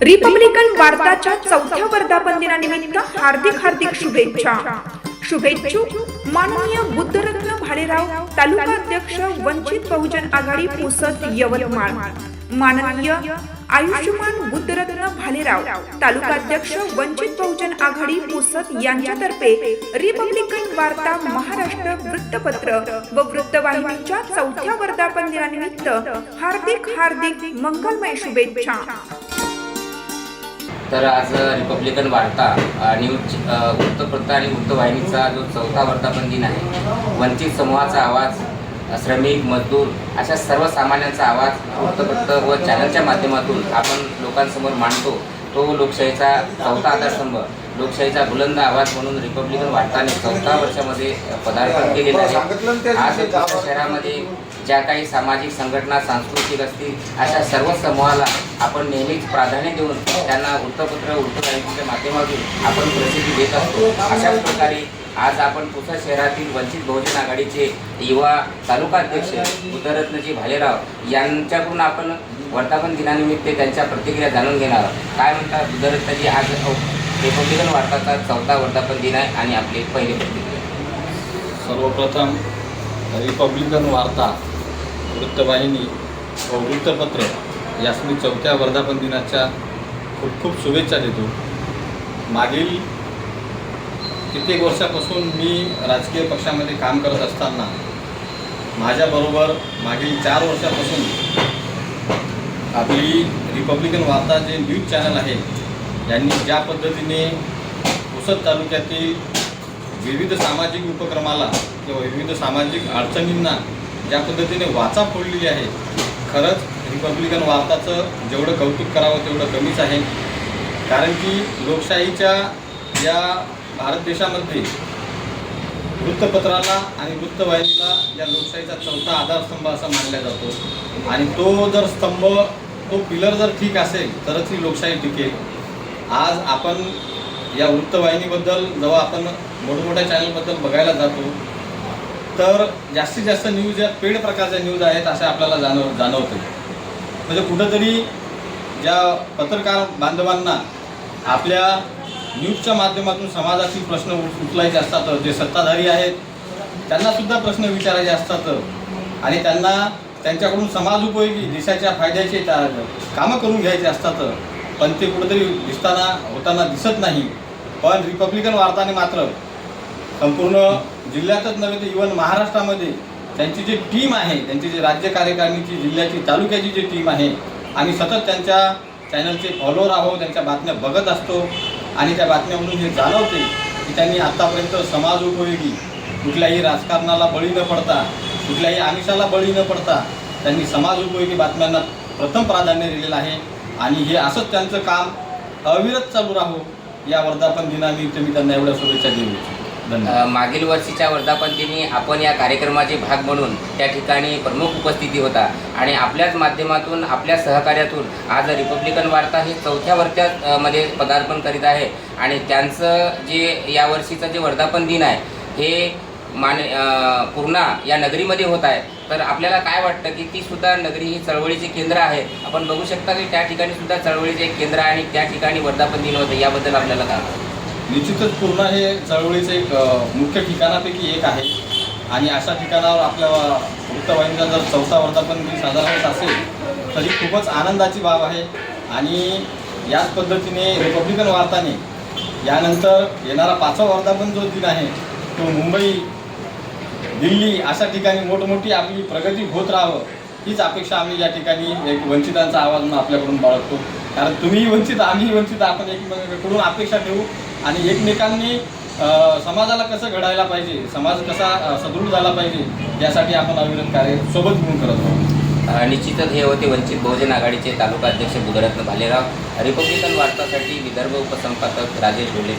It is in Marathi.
रिपब्लिकन वार्ताच्या 4थ्या वर्धापन दिनानिमित्त हार्दिक शुभेच्छा। शुभेच्छुक माननीय बुद्धरत्न भालेराव, तालुकाध्यक्ष वंचित बहुजन आघाडी पुसद यवतमाळ, माननीय आयुष्यमान बुद्धरत्न भालेराव, तालुकाध्यक्ष वंचित बहुजन आघाडी पुसद यांच्यातर्फे रिपब्लिकन वार्ता महाराष्ट्र वृत्तपत्र व वृत्तवाहिनीच्या 4थ्या वर्धापन दिनानिमित्त हार्दिक मंगलमय शुभेच्छा। तर आज रिपब्लिकन वार्ता न्यूज वृत्तपत्र आणि वृत्तवाहिनीचा जो 4था वर्धापन दिन आहे, वंचित समूहाचा आवाज, श्रमिक, मजदूर अशा सर्वसामान्यांचा आवाज वृत्तपत्र व चॅनलच्या माध्यमातून आपण लोकांसमोर मांडतो। तो लोकशाहीचा 4था आधारस्तंभ, लोकशाहीचा बुलंद आवाज म्हणून रिपब्लिकन वार्ताने 4थ्या वर्षामध्ये पदार्पण केलेलं आहे। आज शहरामध्ये ज्या काही सामाजिक संघटना, सांस्कृतिक असतील अशा सर्व समूहाला आपण नेहमीच प्राधान्य देऊन त्यांना वृत्तपत्र वृत्तवाहिनीच्या माध्यमातून आपण प्रसिद्धी देत असतो। अशाच प्रकारे आज आपण पुसद शहरातील वंचित बहुजन आघाडीचे युवा तालुकाध्यक्ष बुद्धरत्नजी भालेराव यांच्याकडून आपण वर्धापन दिनानिमित्त त्यांच्या प्रतिक्रिया जाणून घेणार। काय म्हणतात बुद्धरत्नजी? आज रिपब्लिकन वार्ताचा 4था वर्धापन दिन आहे आणि आपली पहिली प्रतिक्रिया। सर्वप्रथम रिपब्लिकन वार्ता, वृत्तवाहिनी व वृत्तपत्र यास मी 4थ्या वर्धापन दिनाच्या खूप शुभेच्छा देतो। मागील कित्येक वर्षापासून मी राजकीय पक्षामध्ये काम करत असताना माझ्याबरोबर मागील 4 वर्षापासून आपली रिपब्लिकन वार्ता जे न्यूज चॅनल आहे यांनी ज्या पद्धतीने पुसद तालुक्यातील विविध सामाजिक उपक्रमाला किंवा विविध सामाजिक अडचणींना ज्या पद्धतीने वाचा फोडलेली आहे, खरंच रिपब्लिकन वार्ताचं जेवढं कौतुक करावं तेवढं कमीच आहे। कारण की लोकशाहीच्या या भारत देशामध्ये वृत्तपत्राला आणि वृत्तवाहिनीला या लोकशाहीचा 4था आधारस्तंभ असा मानला जातो आणि तो जर स्तंभ, तो पिलर जर ठीक असेल तरच ही लोकशाही टिकेल। आज आपण या वृत्तवाहिनीबद्दल जेव्हा आपण मोठमोठ्या चॅनलबद्दल बघायला जातो तर जास्तीत जास्त न्यूज या पेड प्रकारच्या न्यूज आहेत असे आपल्याला जाणवते। म्हणजे कुठंतरी ज्या पत्रकार बांधवांना आपल्या न्यूजच्या माध्यमातून समाजातील प्रश्न उचलायचे असतात, जे सत्ताधारी आहेत त्यांनासुद्धा प्रश्न विचारायचे असतात आणि त्यांना त्यांच्याकडून समाज उपयोगी देशाच्या फायद्याचे कामं करून घ्यायचे असतात, पण ते कुठंतरी होताना दिसत नाही। पण रिपब्लिकन वार्ताने मात्र संपूर्ण जिल्ह्यातच नव्हे तर इव्हन महाराष्ट्रामध्ये त्यांची जी टीम आहे, त्यांची जी राज्य कार्यकारिणीची, जिल्ह्याची, तालुक्याची जी टीम आहे, आम्ही सतत त्यांच्या चॅनलचे फॉलोअर आहोत, त्यांच्या बातम्या बघत असतो आणि त्या बातम्यामधून हे जाणवते की त्यांनी आत्तापर्यंत समाज उपयोगी कुठल्याही राजकारणाला बळी न पडता, कुठल्याही आमिषाला बळी न पडता त्यांनी समाज उपयोगी बातम्यांना प्रथम प्राधान्य दिलेलं आहे आणि हे असंच त्यांचं काम अविरत चालू राहो या वर्धापन दिनानिमित्त मी त्यांना एवढ्या शुभेच्छा देऊ इच्छितो। धन्यवाद। मागील वर्षीच्या वर्धापन दिनी आपण या कार्यक्रमाचे भाग म्हणून त्या ठिकाणी प्रमुख उपस्थिती होता आणि आपल्याच माध्यमातून, आपल्या सहकार्यातून आज रिपब्लिकन वार्ता हे 4थ्या वर्षामध्ये पदार्पण करीत आहे आणि त्यांचं जे यावर्षीचं जे वर्धापन दिन आहे हे पूर्णा या नगरीमध्ये होत आहे। तर आपल्याला काय वाटतं की ती सुद्धा नगरी ही चळवळीचे केंद्र आहे? आपण बघू शकता की त्या ठिकाणी सुद्धा चळवळीचे एक केंद्र आहे आणि त्या ठिकाणी वर्धापन दिन होतं, याबद्दल आपल्याला काय? निश्चितच पूर्णा हे चळवळीचं एक मुख्य ठिकाणापैकी एक आहे आणि अशा ठिकाणावर आपल्या वृत्तवाहिनीचा जर 4था वर्धापन दिन साजरा होत असेल तरी खूपच आनंदाची बाब आहे आणि याच पद्धतीने रिपब्लिकन वार्ताने यानंतर येणारा 5वा वर्धापन जो दिन आहे तो मुंबई, दिल्ली अशा ठिकाणी मोठमोठी आपली प्रगती होत राहावं हीच अपेक्षा आम्ही या ठिकाणी एक वंचितांचा आवाज म्हणून आपल्याकडून बाळगतो। कारण तुम्हीही वंचित, आम्हीही वंचित, आपण एकमेकांकडून अपेक्षा ठेवू आणि एकमेकांनी समाजाला कसं घडायला पाहिजे, समाज कसा सदृढ झाला पाहिजे यासाठी आपण अविरत कार्य सोबत मिळून करत आहोत। निश्चितच हे होते वंचित बहुजन आघाडीचे तालुकाध्यक्ष बुद्धरत्न भालेराव। रिपब्लिकन वार्तासाठी विदर्भ उपसंपादक राजेश डोले।